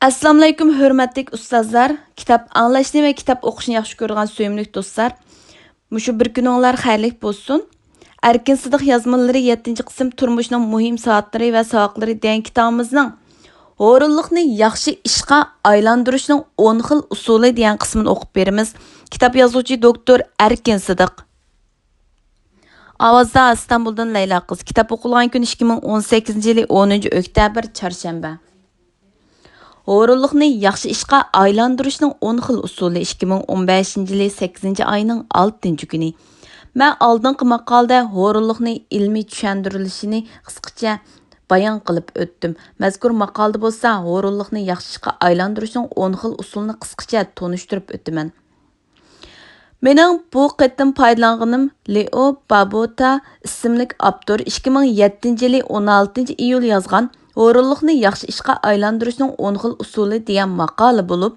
Assalomu alaykum hurmatli ustozlar. Kitap anglashni va kitap o'qishni yaxshi ko'rgan suyimli do'stlar. Mushu bir kuninglar xayrlik bo'lsin. Erkin Sidiq yazmalari 7-qism turmushning muhim soatlari va savoqlari degan kitobimizning o'rinliqni yaxshi ishga aylantirishning 10 xil usuli degan qismini o'qib beramiz. Kitap yozuvchi doktor Erkin Sidiq. Ovozda Istanbuldan Layla qiz. Kitap o'qilgan kun 2018-yil 10-oktyabr chorshanba. O'rinliqni yaxshi ishga aylantirishning 10 xil usuli 2015-yil 8-oyning 6-kuni. Men oldingi maqolada o'rinliqni ilmiy tushuntirilishini qisqacha bayon qilib o'tdim. Mazkur maqolada bo'lsa, o'rinliqni yaxshi ishga aylantirishning 10 xil usulini qisqacha tonishtirib o'taman. Mening bu qitim foydalanganim Leo Babota ismli avtor 2007-yil 16-iyul yozgan o'rinliqni yaxshi ishga aylantirishning 10 xil usuli degan maqola bo'lib,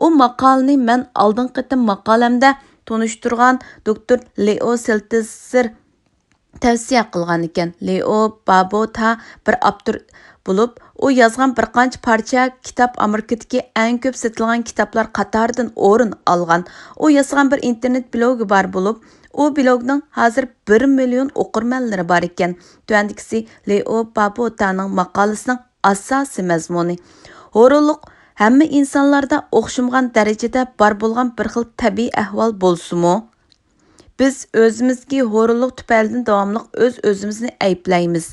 u maqolani men oldingi qitim maqolamda tonishtirgan doktor Leo Seltzer tavsiya qilgan ekan. Leo Babota bir avtor bo'lib, u yozgan bir qancha parcha kitob Amerikadagi eng ko'p sotilgan kitoblar qatoridan o'rin olgan. U yozgan bir internet blogi bor bo'lib, u blogning hozir 1 million o'qirmanlari bor ekan. Tuandikisi Leo Babotaning maqolasining asosiy mazmuni. O'rinliq hamma insonlarda o'xshamagan darajada bor bo'lgan bir xil tabiiy ahvol bo'lsa-mu, biz o'zimizga o'rinliq tufaylidan davomli o'z-o'zimizni ayblaymiz.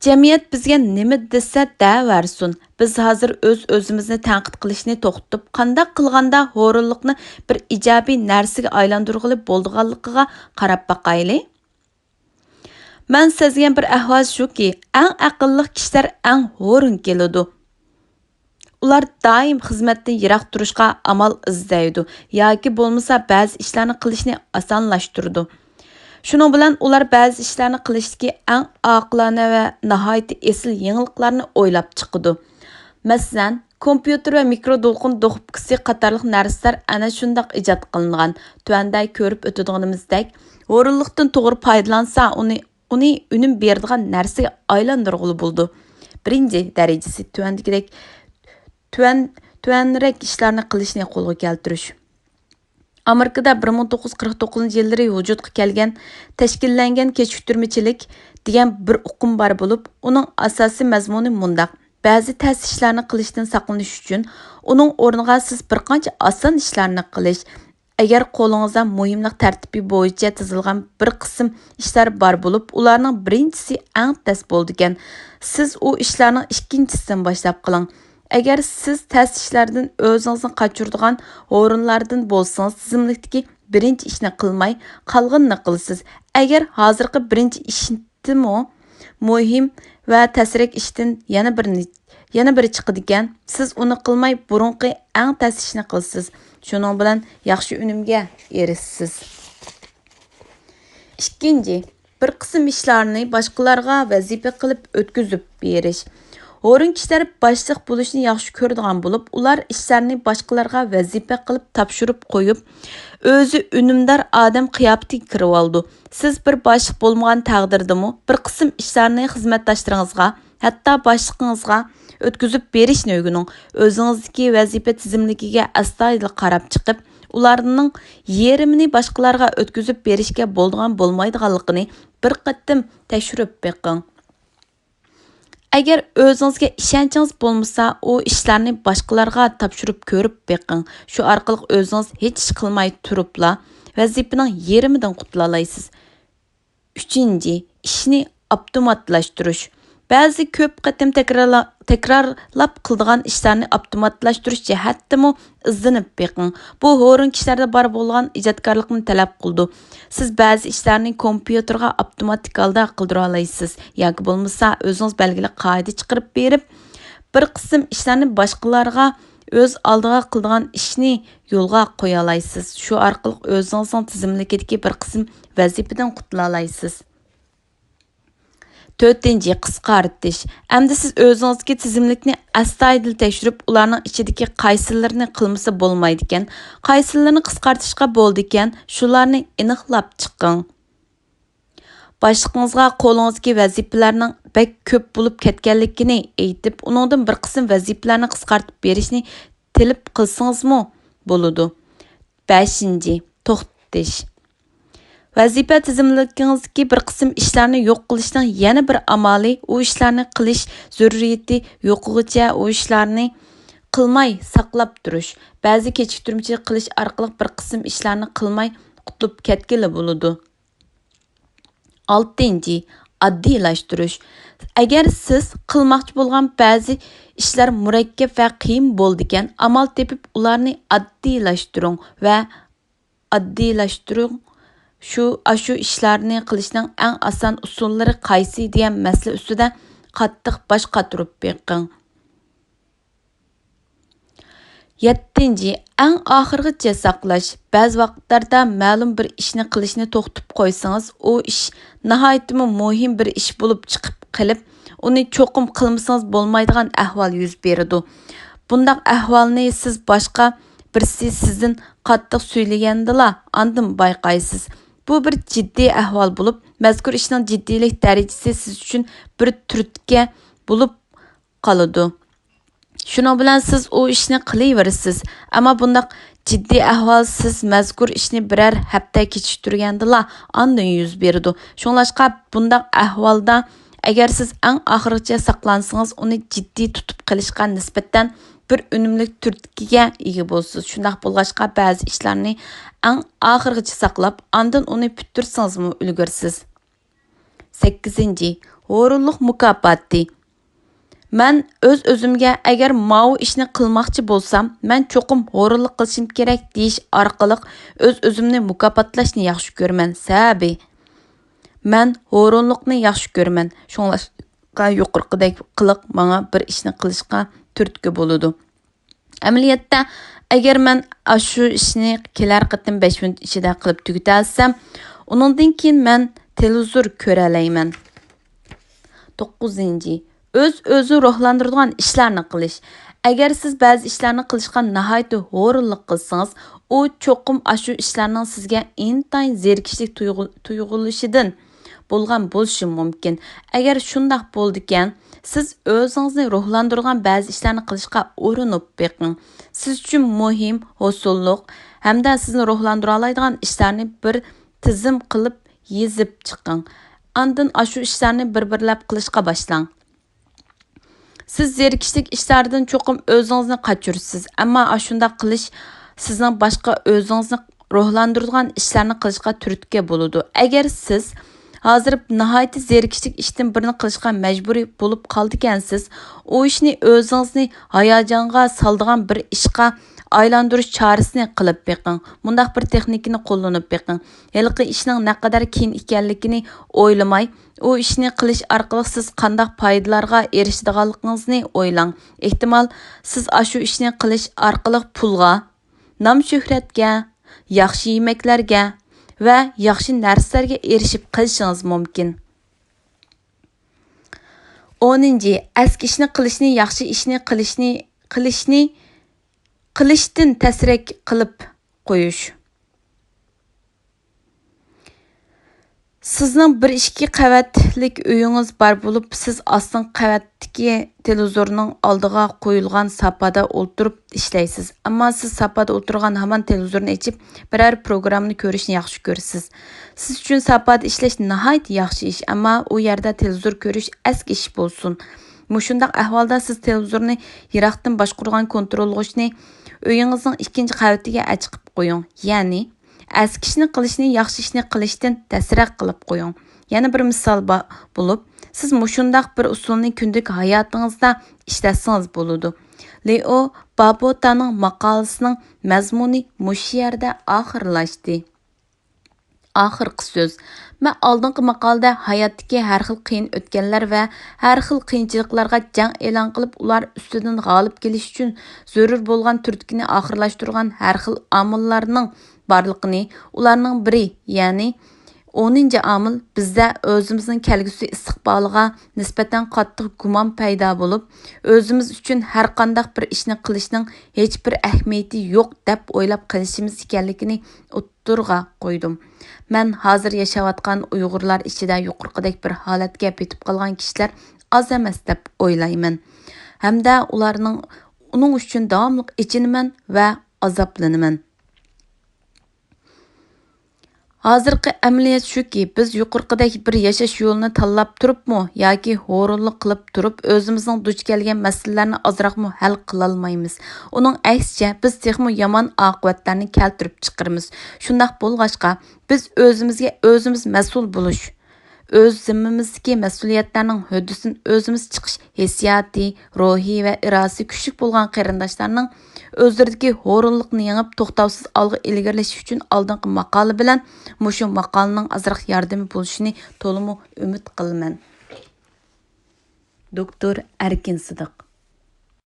Jamiyat bizga nima desa daversin. Biz hozir o'z-o'zimizni tanqid qilishni to'xtatib, qanday qilganda o'rinliqni bir ijobiy narsaga aylantirg'ili bo'lganligiga qarab baqayli. Men sezgan bir ahvol shuki, eng aqlli kishilar eng o'rin keladi. Ular doim xizmatdan yiroq turishga amal izlaydi yoki bo'lmasa ba'zi ishlarni qilishni osonlashtiradi. Shuning bilan ular ba'zi ishlarni qilishdagi eng oqilona va nihoyat esil yangiliklarni o'ylab chiqadi. Masalan, kompyuter va mikrodolqin do'qibkisi qatorliq narsalar ana shunday ijod qilingan. Tuanda ko'rib o'tadiganimizdek, o'rinliqdan to'g'ri foydalansa, uni unum beradigan narsaga aylantirg'ili bo'ldi. Birinchi darajasi tuandagidek tuanrak ishlarni qilishni qo'lga keltirish. Amerikada 1949-yillari vujudga kelgan tashkillangan kechiktirmachilik degan bir uqum bor bo'lib, uning asosiy mazmuni mundaq: ba'zi ta'sis ishlarni qilishdan saqlanish uchun uning o'rniga siz bir qancha oson ishlarni qilish. Agar qo'lingizda muhimlik tartibi bo'yicha tizilgan bir qism ishlar bor bo'lib, ularning birinchisi eng tas bo'ldigan, siz u ishlarning ikkinchisidan boshlab qiling. Agar siz ta'sis ishlardan o'zingizni qochiradigan o'rinlardan bo'lsangiz, tizimlikdagi birinchi ishni qilmay, qolganini qilasiz. Agar hozirgi birinchi ishdimi muhim va ta'sirli ishdan yana biri chiqadigan, siz uni qilmay burunqi eng ta'sirli ishni qilasiz. Shuning bilan yaxshi unumga erishsiz. Ikkinchi, bir qism ishlarni boshqalarga vazifa qilib o'tkazib berish. O'rin kishilar boshliq bo'lishni yaxshi ko'radigan bo'lib, ular ishlarni boshqalarga vazifa qilib topshirib qo'yib, o'zi unumdor odam qiyofatiga kirib oldi. Siz bir boshliq bo'lmagan taqdirdami, bir qism ishlarni xizmatdoshlaringizga, hatto boshliqingizga o'tkazib berishni o'rganing. O'zingizdagi vazifa tizimligiga astoydil qarab chiqib, ularning yerimini boshqalarga o'tkazib berishga bo'lmaydiganligini bir qatim tekshirib beqing. Agar o'zingizga ishonchingiz bo'lmasa, u ishlarni boshqalarga topshirib ko'rib beqing. Shu orqali o'zingiz hech ish qilmay turibla vazifaning yerimidan qutula olasiz. 3. Ishni avtomatlashtirish. Ba'zi ko'p qatim takrorlab qiladigan ishlarni avtomatlashtirish jihatdami izlanib beqing. Bu o'rin kishilarda bor bo'lgan ijodkorlikni talab qildi. Siz ba'zi ishlarni kompyuterga avtomatik holda qildira olasiz yoki bo'lmasa o'zingiz belgili qoida chiqarib berib, bir qism ishlarni boshqalarga o'z oldiga qiladigan ishni yo'lga qo'ya olasiz. Shu orqali o'zingizning tizimlikidagi bir qism vazifadan qutula olasiz. 4. Qisqartish. Endi siz o'zingizga tizimlikni astoydil tekshirib, ularning ichidagi qaysilarini qilmasa bo'lmaydi ekan, qaysilarini qisqartishga bo'ldi ekan, shularni aniqlab chiqing. Başlığınızga qo'lingizdagi vazifalarning bek ko'p bo'lib ketganligini aytib, uningdan bir qism vazifalarni qisqartib berishni tilib qilsangizmi bo'ladi. 5. To'xtatish. Vazifa tizimligingizdagi bir qism ishlarni yo'q qilishning yana bir amali u ishlarni qilish zaruriyati yo'qligicha u ishlarni qilmay saqlab turish. Ba'zi kechiktiruvchilik qilish orqali bir qism ishlarni qilmay qutulib ketgili bo'ladi. 6. Oddiylashtirish. Agar siz qilmoqchi bo'lgan ba'zi ishlar murakkab va qiyin bo'ldigan, amal tepib ularni oddiylashtiring va oddiylashtirish shu ishlarni qilishning eng oson usullari qaysi degan masala ustida qattiq bosh qotirib beqing. 7. Eng oxirgacha saqlash. Ba'zi vaqtlarda ma'lum bir ishni qilishni to'xtatib qo'ysangiz, u ish nihoyatda muhim bir ish bo'lib chiqib qilib, uni cho'qim qilmasangiz bo'lmaydigan ahvol yuz beradi. Bundaq ahvolni siz boshqa birisi sizdan qattiq söylagandila andin bayqaysiz. Bu bir jiddiy ahvol bo'lib, mazkur ishning jiddiylik darajasi siz uchun bir turtki bo'lib qoladi. Şunun bilan siz o ishni qilaverasiz. Ammo bundaq jiddiy ahvol siz mazkur ishni biror hafta kechiktirgandila andin yuz beradi. Shunlashqa bundaq ahvolda agar siz eng oxirigacha saqlansangiz, uni jiddiy tutib qilishga nisbatan bir unumli turtkiga ega bo'lasiz. Shundaq bo'lg'achqa ba'zi ishlarni eng oxirigacha saqlab, andin uni bitirsangiz-mu ulgursiz. 8. O'rinliq mukofoti. Men o'z-o'zimga agar mau ishni qilmoqchi bo'lsam, men cho'qim o'rinliq qilishim kerak deyish orqali o'z-o'zimni mukofotlashni yaxshi ko'raman. Sababi men o'rinliqni yaxshi ko'raman. Shunga yuqorqidek qiliq menga bir ishni qilishga turtki bo'ladi. Amaliyotda agar men shu ishni kelar qitim 5 minut ichida qilib tugatsam, undan keyin men televizor ko'ra olmayman. 9. O'z-o'zi ruhlantiradigan ishlarni qilish. Agar siz ba'zi ishlarni qilishga nihoyat o'rinliq qilsangiz, u cho'qim shu ishlarning sizga intayin zerikishlik tuyg'ulishidan bo'lgan bo'lishi mumkin. Agar shundoq bo'ldikan, siz o'zingizni ruhlantiradigan ba'zi ishlarni qilishga urinib beqing. Siz uchun muhim, hosulliq hamda sizni ruhlantira oladigan ishlarni bir tizim qilib yezib chiqing. Andin shu ishlarni bir-birlab qilishga boshlang. Siz zerikishlik ishlardan cho'qim o'zingizni qochirsiz, ammo shunda qilish sizning boshqa o'zingizni ruhlantiradigan ishlarni qilishga turtki bo'ladi. Agar siz hozir nihoyat zerikishlik ishdan birini qilishga majburiy bo'lib qoldikansiz, u ishni o'zingizni hayajonga soladigan bir ishga aylantirish chorasini qilib beqing. Bundaq bir texnikani qo'llanib beqing. Halqi ishning naqadar qiyin ekanligini o'ylamay, u ishni qilish orqali siz qanday foydalarga erishadiganligingizni o'ylang. Ehtimol siz shu ishni qilish orqali pulga, nom-shuhratga, yaxshi yemeklarga va yaxshi narsalarga erishib qilishingiz mumkin. 10. Eski ishni qilishni, yaxshi ishni qilishdan tasrak qilib qo'yish. Sizning 1-2 qavatlik uyingiz bor bo'lib, siz astin qavatdagi televizorning oldiga qo'yilgan sapada o'tirib ishlaysiz. Ammo siz sapada o'tirgan hamon televizorni ochib, biror programmani ko'rishni yaxshi ko'rasiz. Siz uchun sapada ishlash nihoyat yaxshi ish, ammo u yerda televizor ko'rish eski ish bo'lsin. Mushundaq ahvolda siz televizorni yiroqdan boshqargan kontrolg'ichni uyingizning 2-chi qavatiga chiqib qo'ying. Ya'ni eski ishni qilishni yaxshi ishni qilishdan tasrak qilib qo'ying. Yana bir misol bo'lib, siz mushundaq bir usulni kundalik hayotingizda ishlatsangiz bo'ladi. Leo Babotaning maqolasining mazmuni mush yerda oxirlashdi. Oxirgi so'z. Men oldingi maqolada hayotdagi har xil qiyin o'tganlar va har xil qiyinchiliklarga jang e'lon qilib, ular ustidan g'olib kelish uchun zarur bo'lgan turtkini oxirlashtirgan har xil omillarning borligini, ularning biri, ya'ni 10-cı amil bizdə özümüzün kəlgüsü istiqbalığa nisbətən qattiq gumon paydo bo'lib, özümüz üçün hər qandaq bir ishni qilishning hech bir ahamiyati yo'q deb o'ylab qilishimiz ekanligini o'ttirg'a qo'ydim. Men hozir yashayotgan Uyg'urlar ichida yuqorqidek bir holatga petib qolgan kishilar az emas deb o'ylayman. Hamda uning uchun davomli ichinman va azoblanaman. Hozirgi amaliyat shuki, biz yuqorqidagi bir yashash yo'lini tanlab turibmi yoki ho'rinlik qilib turib o'zimizning duch kelgan masalalarni ozroqmi hal qila olmaymiz. Uning aksicha biz texmo yomon oqibatlarni keltirib chiqaramiz. Shundoq bo'lg'achqa biz o'zimizga o'zimiz mas'ul bo'lish, o'z zimmamizdagi mas'uliyatlarning huddisin o'zimiz chiqish hissiyoti, ruhiy va irodasi kuchli bo'lgan qarindoshlarning o'zlaridagi ho'rinlikni yengib to'xtovsiz olg'a ilgarilash uchun oldingi maqola bilan mushu maqolaning azroq yordami bo'lishini to'liq umid qilaman. Doktor Erkin Sidiq.